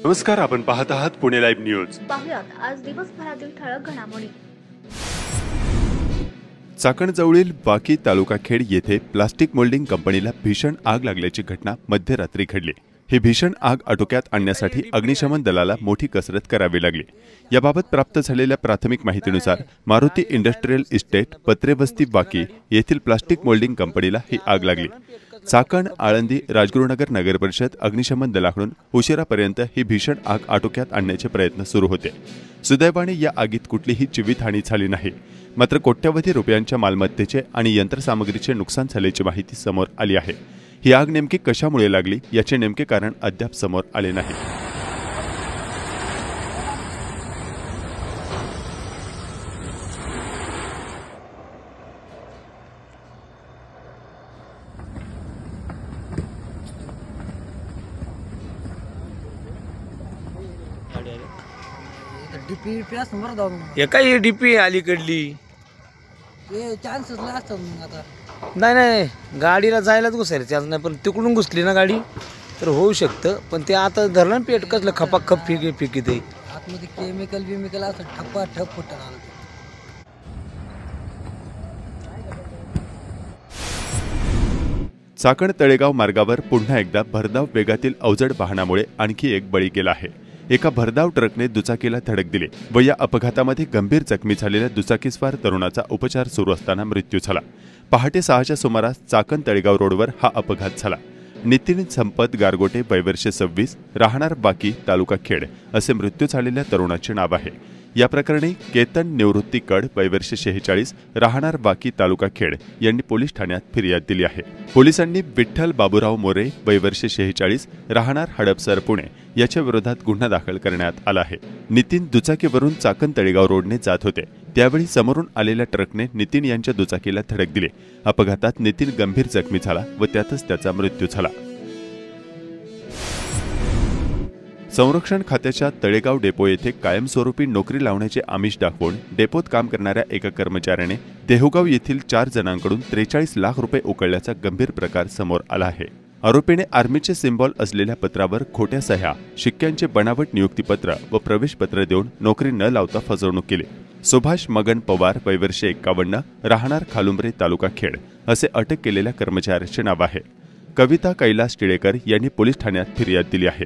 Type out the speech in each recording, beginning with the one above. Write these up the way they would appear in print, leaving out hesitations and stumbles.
नमस्कार, आपण पाहत आहात पुणे लाईव्ह न्यूज। पाहुयात आज दिवसभरातील ठळक घडामोडी। चाकणजवळील वाकी तालुका खेड येथे प्लास्टिक मोल्डिंग कंपनीला भीषण आग लागल्याची घटना मध्यरात्री घडली। ही भीषण आग आटोक्यात आणण्यासाठी अग्निशमन दलाला मोठी कसरत करावी लागली। याबाबत प्राप्त झालेल्या प्राथमिक माहितीनुसार मारुती इंडस्ट्रियल इस्टेट पत्रेवस्ती वाकी येथील प्लास्टिक मोल्डिंग कंपनीला ही आग लागली। चाकण, आळंदी, राजगुरुनगर नगर परिषद अग्निशमन दलाकडून उशिरापर्यंत ही भीषण आग आटोक्यात आणण्याचे प्रयत्न सुरू होते। सुदैवाने या आगीत कुठलीही जीवितहानी झाली नाही, मात्र कोट्यवधी रुपयांच्या मालमत्तेचे आणि यंत्रसामग्रीचे नुकसान झाल्याची माहिती समोर आली आहे। ही आग नेमकी कशामुळे लागली याचे नेमके कारण अद्याप समोर आले नाही। डीपी समोर जाऊन एकाही डीपी अलीकडली चान्सेस असतात मग आता नाही गाडीला जायलाच घुसायला चान्स नाही, पण तिकडून घुसली ना गाडी तर होऊ शकतं। पण ते आता धरण पेट कसलं खपाखप फिकी ते आतमध्ये केमिकल असं ठप्पा ठप फुटत आलं। चाकण तळेगाव मार्गावर पुन्हा एकदा भरधाव वेगातील अवजड वाहनामुळे आणखी एक बळी गेला आहे। एका भरधाव ट्रकने दुचाकीला धडक दिली व या अपघातामध्ये गंभीर जखमी झालेल्या दुचाकीस्वार तरुणाचा उपचार सुरू असताना मृत्यू झाला। पहाटे 6च्या सुमारास चाकण तळेगाव रोडवर हा अपघात झाला। नितीन संपत गारगोटे, वय वर्ष 26, राहणार वाकी, तालुका खेड असे मृत्यू झालेल्या तरुणाचे नाव आहे। या प्रकरणी केतन निवृत्ती कड, वय वर्ष 46, राहणार वाकी, तालुका खेड यांनी पोलीस ठाण्यात फिर्याद दिली आहे। पोलिसांनी विठ्ठल बाबूराव मोरे, वय वर्ष 46, राहणार हडपसर, पुणे याच्या विरोधात गुन्हा दाखल करण्यात आला आहे। नितीन दुचाकीवरून चाकण तळेगाव रोडने जात होते, त्यावेळी समोरून आलेल्या ट्रकने नितीन यांच्या दुचाकीला धडक दिली। अपघातात नितीन गंभीर जखमी झाला व त्यातच त्याचा मृत्यू झाला। संरक्षण खात्याच्या तळेगाव डेपो येथे कायमस्वरूपी नोकरी लावण्याचे आमिष दाखवून डेपोत काम करणाऱ्या एका कर्मचाऱ्याने देहुगाव येथील 4 जणांकडून 43 लाख रुपये उकळल्याचा गंभीर प्रकार समोर आला आहे। आरोपीने आर्मीचे सिम्बॉल असलेल्या पत्रावर खोट्या सह्या, शिक्क्यांचे बनावट नियुक्तीपत्र व प्रवेशपत्र देऊन नोकरी न लावता फसवणूक केली। सुभाष मगन पवार, वय वर्ष 51, राहणार खालुंबरे, तालुका खेड असे अटक केलेल्या कर्मचाऱ्याचे नाव आहे। कविता कैलास टिळेकर यांनी पोलीस ठाण्यात फिर्याद दिली आहे।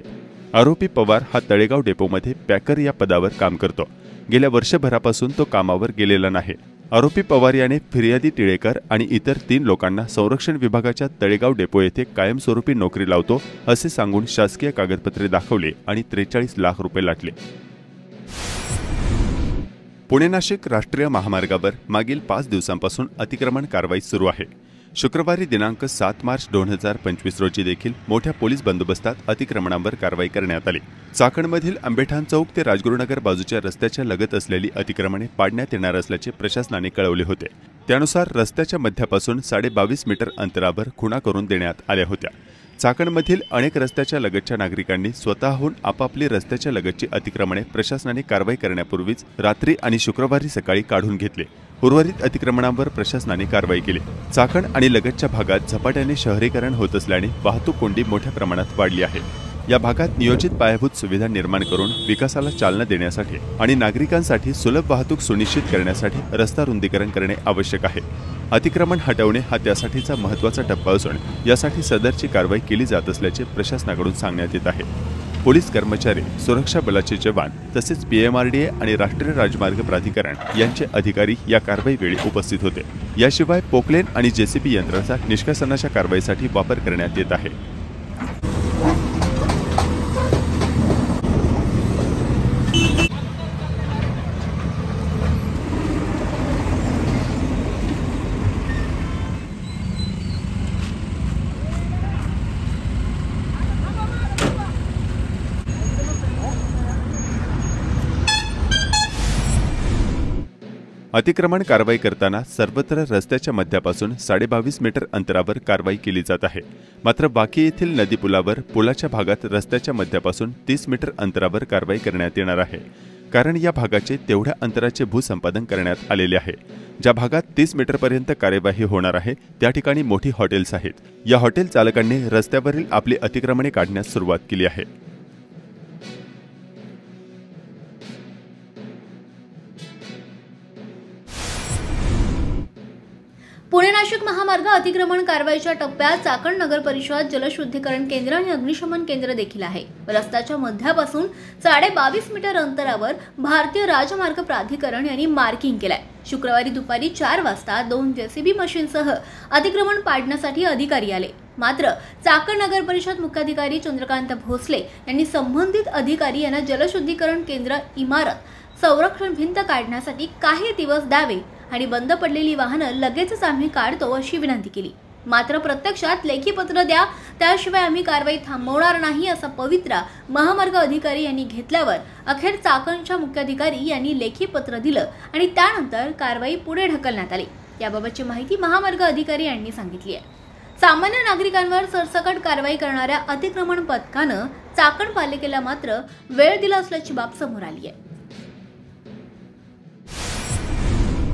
आरोपी पवार हा तळेगाव डेपोमध्ये पॅकर या पदावर काम करतो। गेल्या वर्षभरापासून तो कामावर गेलेला नाही। आरोपी पवार याने फिर्यादी टिळेकर आणि इतर 3 लोकांना संरक्षण विभागाच्या तळेगाव डेपो येथे कायमस्वरूपी नोकरी लावतो असे सांगून शासकीय कागदपत्रे दाखवले आणि 43 लाख रुपये लाटले। पुणे नाशिक राष्ट्रीय महामार्गावर मागील 5 दिवसांपासून अतिक्रमण कारवाई सुरू आहे। शुक्रवारी दिनांक 7 मार्च 2025 रोजी देखील मोठ्या पोलीस बंदोबस्तात अतिक्रमणांवर कारवाई करण्यात आली। चाकणमधील आंबेठाण चौक ते राजगुरुनगर बाजूच्या रस्त्याच्या लगत असलेली अतिक्रमणे पाडण्यात येणार असल्याचे प्रशासनाने कळवले होते। त्यानुसार रस्त्याच्या मध्यापासून 22.5 मीटर अंतरावर खुणा करून देण्यात आल्या होत्या। चाकणमधील अनेक रस्त्याच्या लगतच्या नागरिकांनी स्वतःहून आपापली रस्त्याच्या लगतची अतिक्रमणे प्रशासनाने कारवाई करण्यापूर्वीच रात्री आणि शुक्रवारी सकाळी काढून घेतले। उर्वरित अतिक्रमणांवर प्रशासनाने कारवाई केली। चाकण आणि लगतच्या भागात झपाट्याने शहरीकरण होत असल्याने वाहतूक कोंडी मोठ्या प्रमाणात वाढली आहे। या भागात नियोजित पायाभूत सुविधा निर्माण करून विकासाला चालना देण्यासाठी आणि नागरिकांसाठी सुलभ वाहतूक सुनिश्चित करण्यासाठी रस्ता रुंदीकरण करणे आवश्यक आहे। अतिक्रमण हटवणे हा त्यासाठीचा महत्त्वाचा टप्पा असून यासाठी सदरची कारवाई केली जात असल्याचे प्रशासनाकडून सांगण्यात येत आहे। पोलीस कर्मचारी, सुरक्षा बलाचे जवान तसेच पीएमआरडीए आणि राष्ट्रीय राजमार्ग प्राधिकरण यांचे अधिकारी या कारवाईवेळी उपस्थित होते। याशिवाय पोकलेन आणि जेसीबी यंत्राचा निष्कासनाच्या कारवाईसाठी वापर करण्यात येत आहे। अतिक्रमण कारवाई करताना सर्वत्र रस्त्याच्या मध्यापासून 22.5 मीटर अंतरावर कारवाई केली जात आहे। मात्र वाकी येथील नदी पुलावर पुलाच्या भागात रस्त्याच्या मध्यापासून 30 मीटर अंतरावर कारवाई करण्यात येणार आहे, कारण या भागाचे तेवढ्या अंतराचे भूसंपादन करण्यात आलेले आहे। ज्या भागात 30 मीटरपर्यंत कार्यवाही होणार आहे त्या ठिकाणी मोठी हॉटेल्स आहेत। या हॉटेल चालकांनी रस्त्यावरील आपली अतिक्रमणे काढण्यास सुरुवात केली आहे। अतिनाशिक महामार्ग अतिक्रमण कारवाईच्या टप्प्यात चाकण नगर परिषद जलशुद्धीकरण केंद्र आणि अग्निशमन केंद्र देखील आहे। रस्त्याच्या मध्यापासून 22.5 मीटर अंतरावर भारतीय राजमार्ग प्राधिकरण यांनी मार्किंग केलंय। शुक्रवारी दुपारी 4 वाजता 2 जेसीबी मशीनसह अतिक्रमण पाडण्यासाठी अधिकारी आले। मात्र चाकण नगर परिषद मुख्याधिकारी चंद्रकांत भोसले यांनी संबंधित अधिकारी यांना जलशुद्धीकरण केंद्र इमारत संरक्षण भिंत काढण्यासाठी काही दिवस द्यावे आणि बंद पडलेली वाहनं लगेचच आम्ही काढतो अशी विनंती केली। मात्र प्रत्यक्षात लेखी पत्र द्या, त्याशिवाय आम्ही कारवाई थांबवणार नाही असा पवित्रा महामार्ग अधिकारी यांनी घेतल्यावर अखेर चाकणच्या मुख्याधिकारी यांनी लेखी पत्र दिलं आणि त्यानंतर कारवाई पुढे ढकलण्यात आली। याबाबतची माहिती महामार्ग अधिकारी यांनी सांगितली आहे। सामान्य नागरिकांवर सरसकट कारवाई करणाऱ्या अतिक्रमण पथकानं चाकण पालिकेला मात्र वेळ दिला असल्याची बाब समोर आली आहे।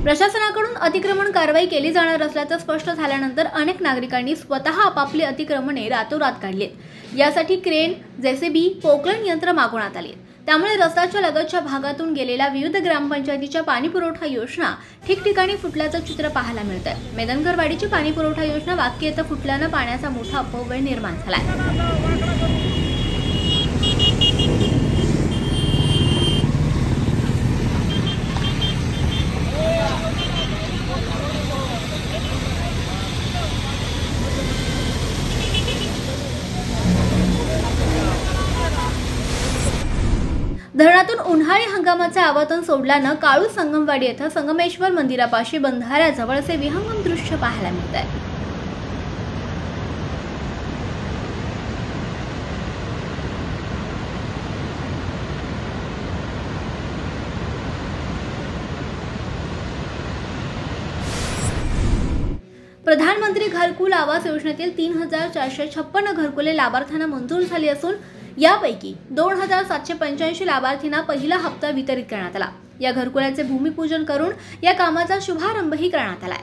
प्रशासनाकडून अतिक्रमण कारवाई केली जाणार असल्याचं स्पष्ट झाल्यानंतर अनेक नागरिकांनी स्वतः आपापली अतिक्रमणे रातोरात काढलीत। यासाठी क्रेन, जेसीबी, पोकलन यंत्र मागवण्यात आली। त्यामुळे रस्त्याच्या लगतच्या भागातून गेलेल्या विविध ग्रामपंचायतीच्या पाणीपुरवठा योजना ठिकठिकाणी फुटल्याचं चित्र पाहायला मिळतंय। मेदनकरवाडीची पाणीपुरवठा योजना वाक्येत फुटल्यानं पाण्याचा मोठा अपव्यय निर्माण झालाय। धरणातून उन्हाळी हंगामाचे आवर्तन सोडल्यानं काळू संगमवाडी येथे संगमेश्वर मंदिरापाशी बंधाऱ्याजवळचे विहंगम दृश्य पाहायला मिळत आहे। प्रधानमंत्री घरकुल आवास योजनेतील 3456 घरकुले लाभार्थ्यांना मंजूर झाली असून यापैकी 2785 लाभार्थींना पहिला हप्ता वितरित करण्यात आला। या घरकुलाचे भूमिपूजन करून या कामाचा शुभारंभही करण्यात आलाय।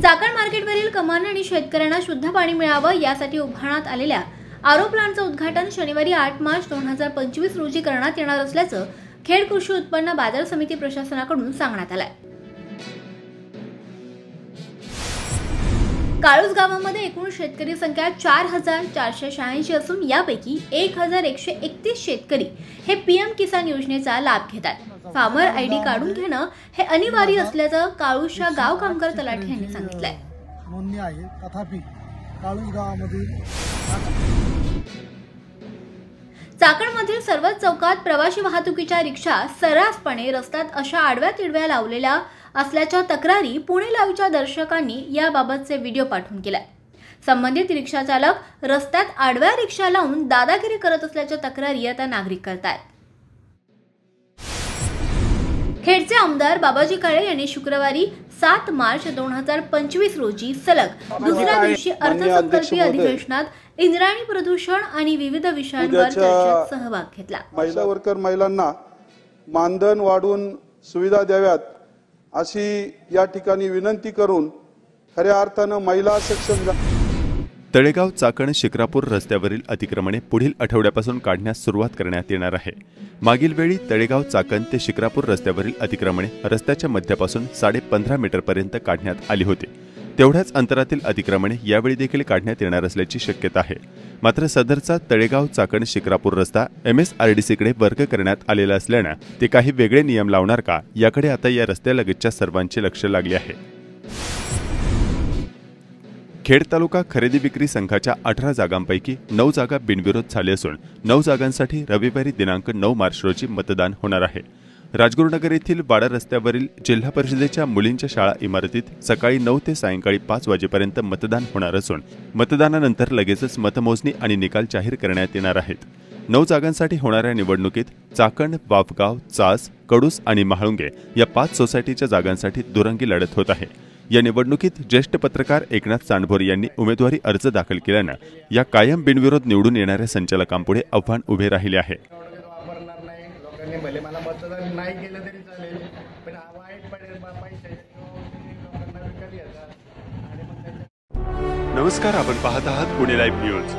चाकण मार्केटवरील कमान आणि शेतकऱ्यांना शुद्ध पाणी मिळावं यासाठी उभारण्यात आलेल्या आरो प्लांटचं उद्घाटन शनिवारी 8 मार्च 2025 रोजी करण्यात येणार असल्याचं खेड कृषी उत्पन्न बाजार समिती प्रशासनाकडून सांगण्यात आलंय। काळूस गावामध्ये एकूण शेतकरी संख्या 4486 असून यापैकी 1131 शेतकरी हे पीएम किसान योजनेचा लाभ घेतात। फार्मर आयडी काढून घेणं हे अनिवार्य असल्याचं काळूसच्या गाव कामगार तलाठी यांनी सांगितलंय। नोंदणी आहे, तथापि काळूस गावामध्ये चाकणमधील सर्वच चौकात प्रवासी वाहतुकीच्या रिक्षा सर्रासपणे रस्त्यात अशा आडव्या तिडव्या लावलेल्या असल्याच्या तक्रारी पुणे लाईव्हच्या दर्शकांनी याबाबतचे व्हिडिओ पाठवून केलाय। संबंधित रिक्षा चालक रस्त्यात आडव्या रिक्षा लावून दादागिरी करत असल्याच्या तक्रारी आता नागरिक करतायत। खेडचे आमदार बाबाजी काळे यांनी शुक्रवारी 7 मार्च 2025 रोजी सलग दुसऱ्या दिवशी अर्थसंकल्पीय अधिवेशनात इंद्रायणी प्रदूषण आणि विविध विषयांवर चर्चेत सहभाग घेतला। महिला वर्कर महिलांना मानधन वाढवून सुविधा द्याव्यात अशी या ठिकाणी विनंती करून खऱ्या अर्थानं महिला सक्षम तळेगाव चाकण शिक्रापूर रस्त्यावरील अतिक्रमणे पुढील आठवड्यापासून काढण्यास सुरुवात करण्यात येणार आहे। मागील वेळी तळेगाव चाकण ते शिक्रापूर रस्त्यावरील अतिक्रमणे रस्त्याच्या मध्यापासून 15.5 मीटरपर्यंत काढण्यात आली होती। तेवढ्याच अंतरातील अतिक्रमणे यावेळी देखील काढण्यात येणार असल्याची शक्यता आहे। मात्र सदरचा तळेगाव चाकण शिक्रापूर रस्ता MSRDCकडे वर्ग करण्यात आलेला असल्यानं ते काही वेगळे नियम लावणार का याकडे आता या रस्त्यालगतच्या सर्वांचे लक्ष लागले आहे। खेड तालुका खरेदी विक्री संघाच्या 18 जागांपैकी 9 जागा बिनविरोध झाले असून 9 जागांसाठी रविवारी दिनांक 9 मार्च रोजी मतदान होणार आहे। राजगुरुनगर येथील वाडा रस्त्यावरील जिल्हा परिषदेच्या मुलींच्या शाळा इमारतीत सकाळी 9 ते सायंकाळी 5 वाजेपर्यंत मतदान होणार असून मतदानानंतर लगेचच मतमोजणी आणि निकाल जाहीर करण्यात येणार आहेत। 9 जागांसाठी होणाऱ्या निवडणुकीत चाकण, वाफगाव, चास, कडूस आणि महाळुंगे या 5 सोसायटीच्या जागांसाठी दुरंगी लढत होत आहे। या निवडणुकीत ज्येष्ठ पत्रकार एकनाथ सांडभोर यांनी उमेदवारी अर्ज दाखल केल्यानं या कायम बिनविरोध निवडून येणाऱ्या संचालकांपुढे आव्हान उभे राहिले आहे। भले मला मतदान नाही केलं तरी चालेल, पण वाईट पडेल पैसे लोकांना विकत घेतात आणि मग नमस्कार, आपण पाहत आहात पुणे लाईव्ह न्यूज।